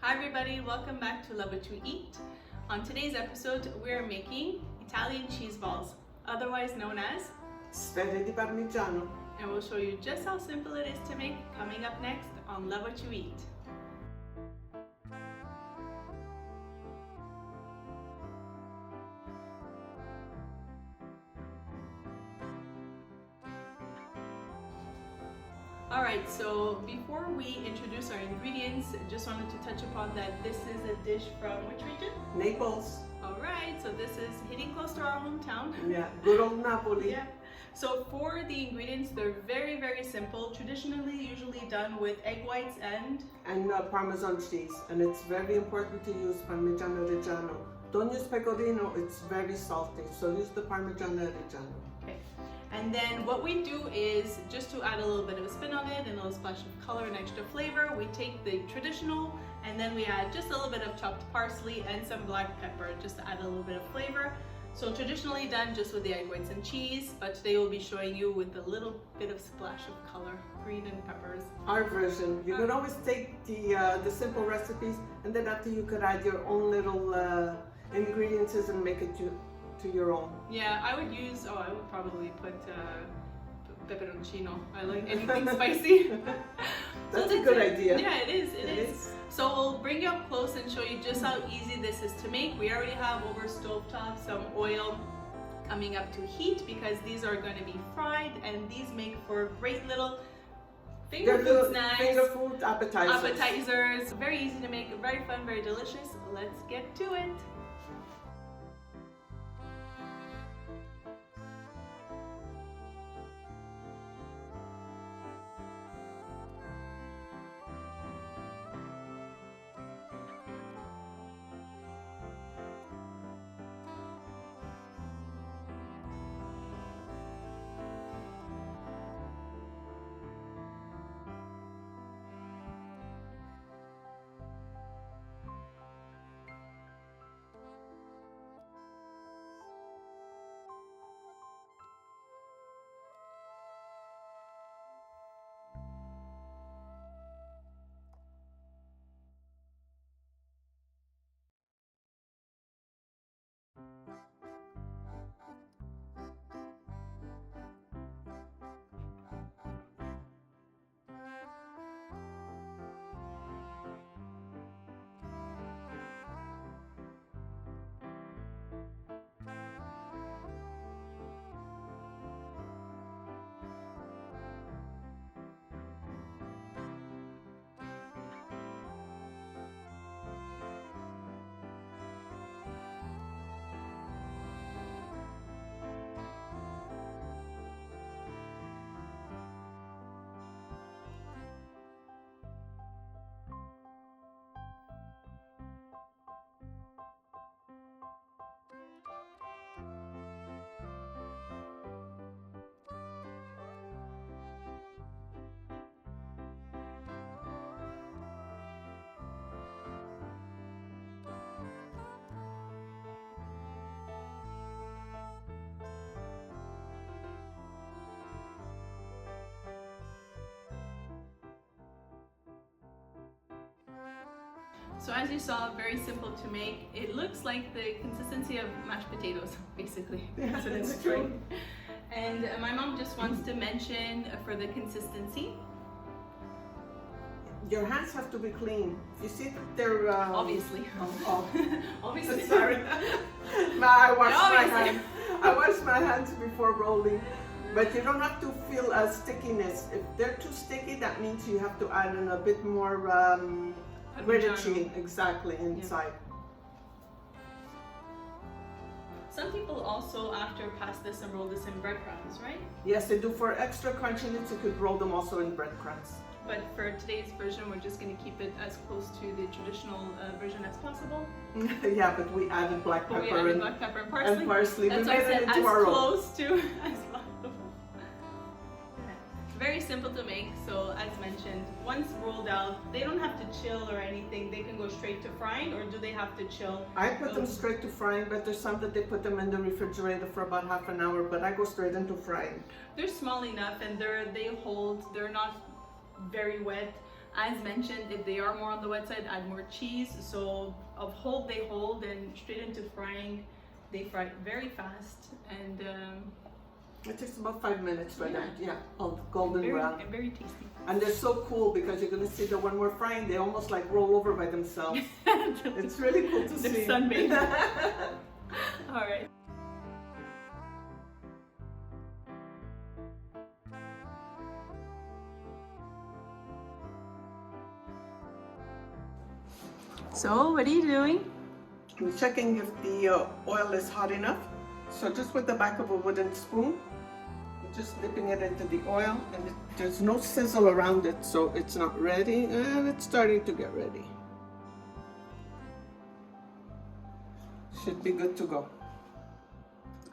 Hi everybody, welcome back to Love What You Eat. On today's episode, we're making Italian cheese balls, otherwise known as Sfere di Parmigiano. and we'll show you just how simple it is to make coming up next on Love What You Eat. Alright, so before we introduce our ingredients, just wanted to touch upon that this is a dish from which region? Naples. Alright, so this is hitting close to our hometown. Yeah, good old Napoli. Yeah. So for the ingredients, they're very, very simple. Traditionally, usually done with egg whites and Parmesan cheese. And it's very important to use Parmigiano Reggiano. Don't use pecorino, it's very salty. So use the Parmigiano Reggiano. okay. And then what we do is, just to add a little bit of a spin on it and a little splash of color and extra flavor, we take the traditional and then we add just a little bit of chopped parsley and some black pepper just to add a little bit of flavor. So traditionally done just with the egg whites and cheese, but today we'll be showing you with a little bit of splash of color, green and peppers. Our version. You can always take the simple recipes and then after you could add your own little ingredients and make it to your own. Yeah, I would probably put pepperoncino. I like anything spicy. That's a good idea. Yeah, it is. So we'll bring you up close and show you just how easy this is to make. We already have over stovetop some oil coming up to heat because these are going to be fried and these make for great little finger food snacks. Finger food appetizers. Appetizers. Very easy to make, very fun, very delicious. Let's get to it. So as you saw, very simple to make. It looks like the consistency of mashed potatoes, basically. Yeah, what it that's looks true. like. And my mom just wants to mention for the consistency. Your hands have to be clean. You see that they're Obviously. Obviously. Sorry. No, I wash my hands before rolling. But you don't have to feel a stickiness. If they're too sticky, that means you have to add in a bit more grated cheese, exactly, inside. Yeah. Some people also, after pass this and roll this in breadcrumbs, right? Yes, they do. For extra crunchiness, you could roll them also in breadcrumbs. But for today's version, we're just going to keep it as close to the traditional version as possible. Yeah, but we added black pepper, black pepper and parsley. And parsley. That's we why I made said it as into our own. close to as possible. Very simple to make, so as mentioned, once rolled out, they don't have to chill or anything. They can go straight to frying, or do they have to chill? I put them straight to frying, but there's some that they put them in the refrigerator for about half an hour, but I go straight into frying. They're small enough and they're not very wet. As mentioned, if they are more on the wet side, add more cheese. So of hold, they hold, and straight into frying, they fry very fast. And it takes about 5 minutes for them. Yeah, all golden brown. And very tasty. And they're so cool because you're going to see that when we're frying, they almost like roll over by themselves. It's really cool to see. They're sunbathed. All right. So, what are you doing? I'm checking if the oil is hot enough. So just with the back of a wooden spoon, I'm just dipping it into the oil, and there's no sizzle around it, so it's not ready, and it's starting to get ready. Should be good to go.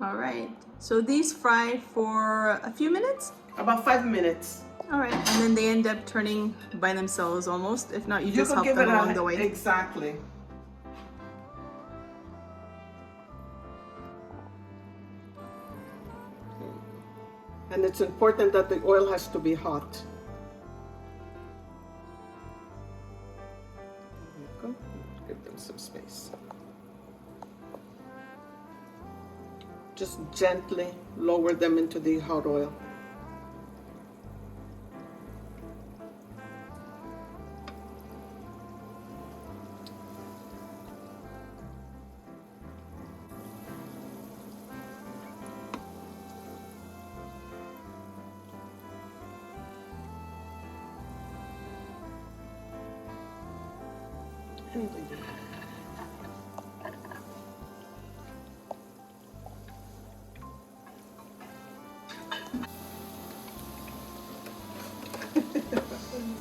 All right. So these fry for a few minutes? About 5 minutes. All right, and then they end up turning by themselves almost. If not, you just help them along the way. Exactly. And it's important that the oil has to be hot. There you go. Give them some space. Just gently lower them into the hot oil.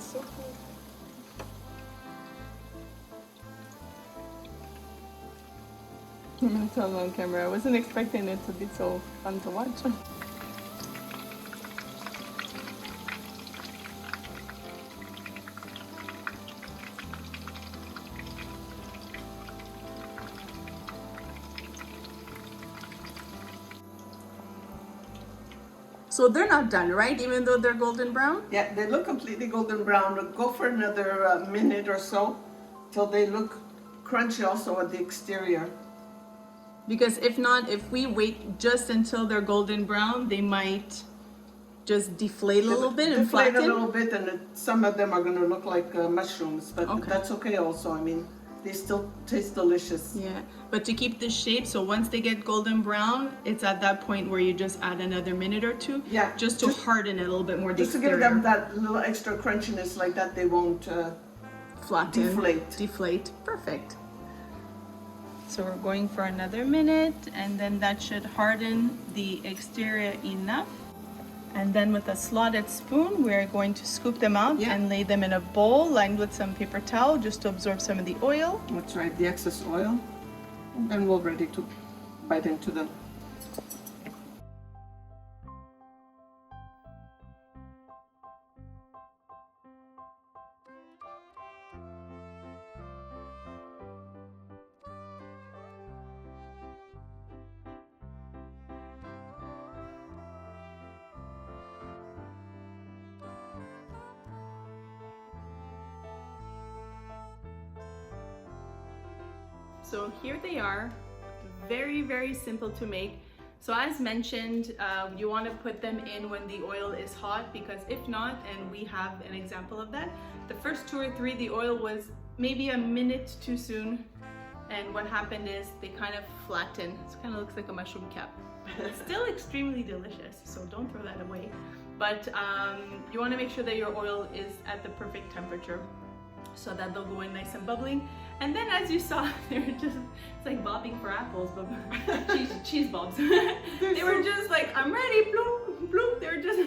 So cool. I'm gonna tell them on camera. I wasn't expecting it to be so fun to watch. So they're not done, right? Even though they're golden brown? Yeah, they look completely golden brown. Go for another minute or so till they look crunchy also at the exterior. Because if not, if we wait just until they're golden brown, they might just deflate a little bit and flatten. Deflate a little bit, and some of them are going to look like mushrooms, but that's okay also. I mean, they still taste delicious. Yeah, but to keep the shape, so once they get golden brown, it's at that point where you just add another minute or two. Yeah, just to harden it a little bit more. Just to give them that little extra crunchiness, like that they won't flatten. Deflate. Deflate. Perfect. So we're going for another minute, and then that should harden the exterior enough. And then with a slotted spoon, we're going to scoop them out and lay them in a bowl lined with some paper towel just to absorb some of the oil. That's right, the excess oil. And then we're ready to bite into them. So here they are, very, very simple to make. So as mentioned, you want to put them in when the oil is hot, because if not, and we have an example of that, the first 2 or 3, the oil was maybe a minute too soon. And what happened is they kind of flatten. It kind of looks like a mushroom cap. It's still extremely delicious, so don't throw that away. But you want to make sure that your oil is at the perfect temperature so that they'll go in nice and bubbling. And then as you saw, they were just, it's like bobbing for apples, but cheese balls. They were just like, I'm ready, bloom, bloom. They were just,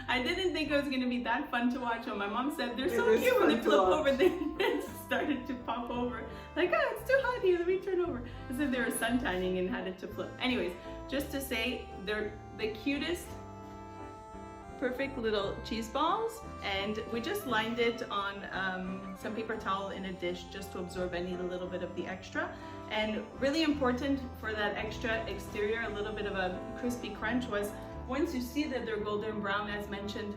I didn't think it was going to be that fun to watch. And my mom said, they're so cute when they flip over, they started to pop over. Like, oh, it's too hot here, let me turn over. As if they were sun tanning and had it to flip. Anyways, just to say, they're the cutest, perfect little cheese balls, and we just lined it on some paper towel in a dish just to absorb any little bit of the extra. And really important for that extra exterior, a little bit of a crispy crunch, was once you see that they're golden brown, as mentioned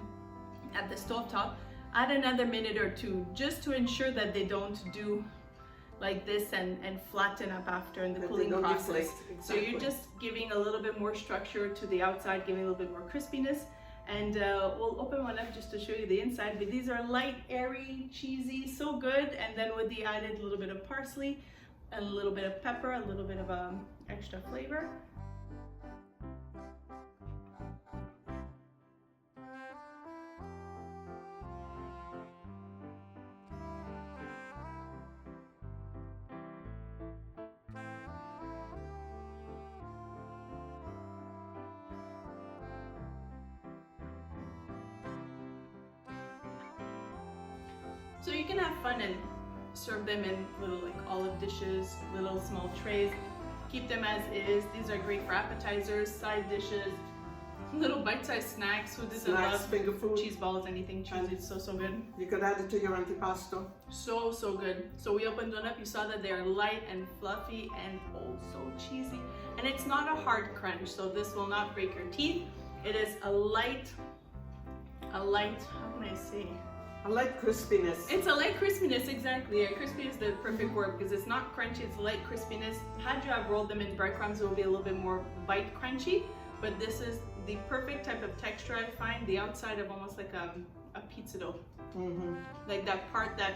at the stovetop, add another minute or two just to ensure that they don't do like this and flatten up after in the cooling process. Exactly. So you're just giving a little bit more structure to the outside, giving a little bit more crispiness. And we'll open one up just to show you the inside. But these are light, airy, cheesy, so good. And then with the added little bit of parsley, a little bit of pepper, a little bit of extra flavor. So you can have fun and serve them in little like olive dishes, little small trays. Keep them as is. These are great for appetizers, side dishes, little bite-sized snacks. Who doesn't love finger food, cheese balls, anything cheesy? It's so good. You could add it to your antipasto. So good. So we opened one up. You saw that they're light and fluffy and also cheesy. And it's not a hard crunch, so this will not break your teeth. It is a light, how can I say? I like crispiness. It's a light crispiness, exactly. Yeah, crispy is the perfect word because it's not crunchy, it's light crispiness. Had you have rolled them in breadcrumbs, it will be a little bit more bite crunchy, but this is the perfect type of texture I find. The outside of almost like a pizza dough. Like that part that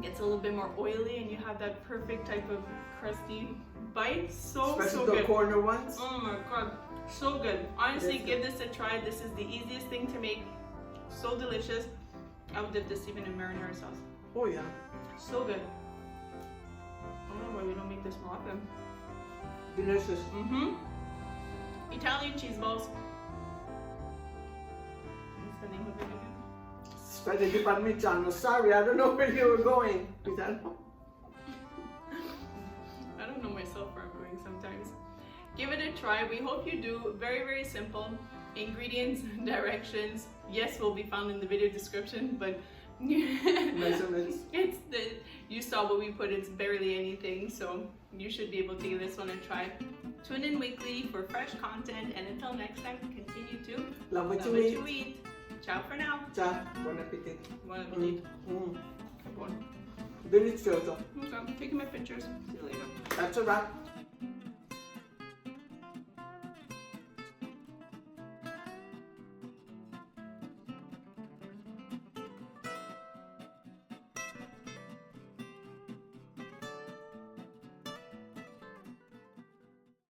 gets a little bit more oily and you have that perfect type of crusty bite. Especially so the good. corner ones. Oh my god, so good. Honestly, give this a try. This is the easiest thing to make. So delicious. I would dip this even in marinara sauce. Oh yeah. So good. I don't know why we don't make this more often. Delicious. Italian cheese balls. What's the name of it again? Sfere di Parmigiano. Sorry, I don't know where you were going. Is that? I don't know myself where I'm going sometimes. Give it a try. We hope you do. Very, very simple. Ingredients, directions, yes, will be found in the video description, but Measurements. You saw what we put, it's barely anything, so you should be able to give this one a try. Tune in weekly for fresh content, and until next time, continue to love what you eat. Ciao for now. Ciao. Buon appetito. Buon appetito. Delizioso. Okay, taking my pictures. See you later. That's a wrap.